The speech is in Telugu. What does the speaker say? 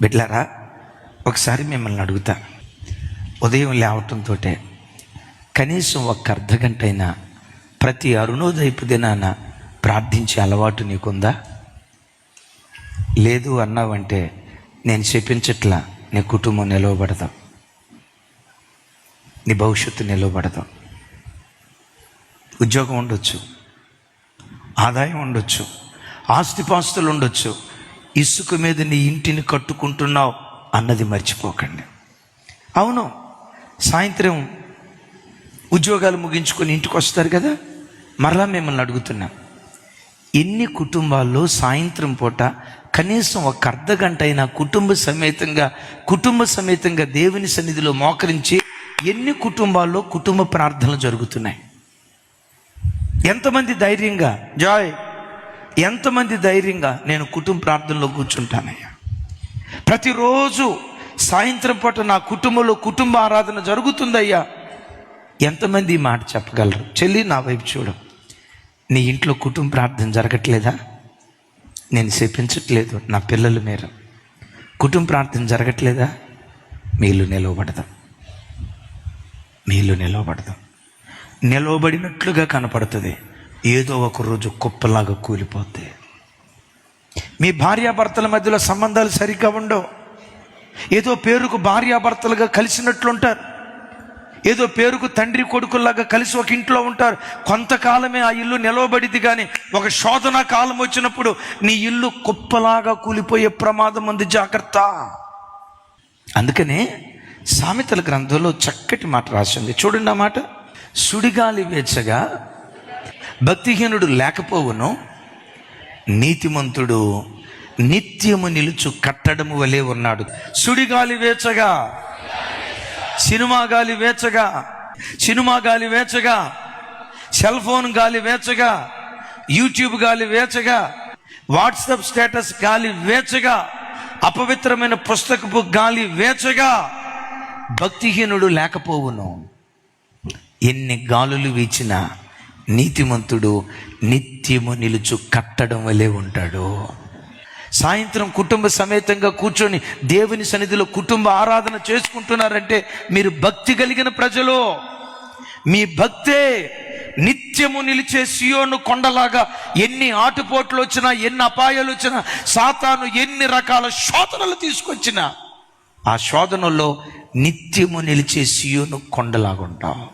బిడ్డలారా, ఒకసారి మిమ్మల్ని అడుగుతా, ఉదయం లేవటంతో కనీసం ఒక అర్ధగంట అయినా ప్రతి అరుణోదయపు దినాన ప్రార్థించే అలవాటు నీకుందా? లేదు అన్నావంటే నేను చెప్పించట్లా, నీ కుటుంబం నిలవబడదాం, నీ భవిష్యత్తు నిలవబడదాం. ఉద్యోగం ఉండొచ్చు, ఆదాయం ఉండొచ్చు, ఆస్తిపాస్తులు ఉండొచ్చు, ఇసుక మీద నీ ఇంటిని కట్టుకుంటున్నావు అన్నది మర్చిపోకండి. అవును, సాయంత్రం ఉద్యోగాలు ముగించుకొని ఇంటికి వస్తారు కదా, మరలా మిమ్మల్ని అడుగుతున్నాం, ఎన్ని కుటుంబాల్లో సాయంత్రం పూట కనీసం ఒక అర్ధగంట అయినా కుటుంబ సమేతంగా దేవుని సన్నిధిలో మోకరించి ఎన్ని కుటుంబాల్లో కుటుంబ ప్రార్థనలు జరుగుతున్నాయి? ఎంతమంది ధైర్యంగా ఎంతమంది ధైర్యంగా నేను కుటుంబ ప్రార్థనలో కూర్చుంటానయ్యా, ప్రతిరోజు సాయంత్రం పూట నా కుటుంబంలో కుటుంబ ఆరాధన జరుగుతుందయ్యా, ఎంతమంది ఈ మాట చెప్పగలరు? చెల్లి, నా వైపు చూడు, నీ ఇంట్లో కుటుంబ ప్రార్థన జరగట్లేదా? నేను చెప్పించట్లేదు, నా పిల్లలు మీరు కుటుంబ ప్రార్థన జరగట్లేదా? మీ ఇల్లు నిలవబడదాం, నిలవబడినట్లుగా కనపడుతుంది, ఏదో ఒక రోజు కుప్పలాగా కూలిపోతే. మీ భార్యాభర్తల మధ్యలో సంబంధాలు సరిగ్గా ఉండవు, ఏదో పేరుకు భార్యాభర్తలుగా కలిసినట్లుంటారు, ఏదో పేరుకు తండ్రి కొడుకుల్లాగా కలిసి ఒక ఇంట్లో ఉంటారు. కొంతకాలమే ఆ ఇల్లు నిలవబడిద్ది, కానీ ఒక శోధన కాలం వచ్చినప్పుడు నీ ఇల్లు కుప్పలాగా కూలిపోయే ప్రమాదం ఉంది, జాగ్రత్త. అందుకనే సామెతల గ్రంథంలో చక్కటి మాట రాసింది, చూడండి ఆ మాట. సుడిగాలి వేచగా భక్తిహీనుడు లేకపోవును, నీతిమంతుడు నిత్యము నిలుచు కట్టడము వలె ఉన్నాడు. సుడిగాలి వేచగా, సినిమా గాలి వేచగా, సెల్ ఫోన్ గాలి వేచగా, యూట్యూబ్ గాలి వేచగా, వాట్సాప్ స్టేటస్ గాలి వేచగా, అపవిత్రమైన పుస్తకపు గాలి వేచగా భక్తిహీనుడు లేకపోవును. ఎన్ని గాలులు వీచినా నీతిమంతుడు నిత్యము నిలుచు కట్టడం వలె ఉంటాడు. సాయంత్రం కుటుంబ సమేతంగా కూర్చొని దేవుని సన్నిధిలో కుటుంబ ఆరాధన చేసుకుంటున్నారంటే మీరు భక్తి కలిగిన ప్రజలు. మీ భక్తే నిత్యము నిలిచే సియోను కొండలాగా ఎన్ని ఆటుపోట్లు వచ్చినా, ఎన్ని అపాయాలు వచ్చినా, సాతాను ఎన్ని రకాల శోధనలు తీసుకొచ్చినా ఆ శోధనలో నిత్యము నిలిచే సియోను కొండలాగా ఉంటావు.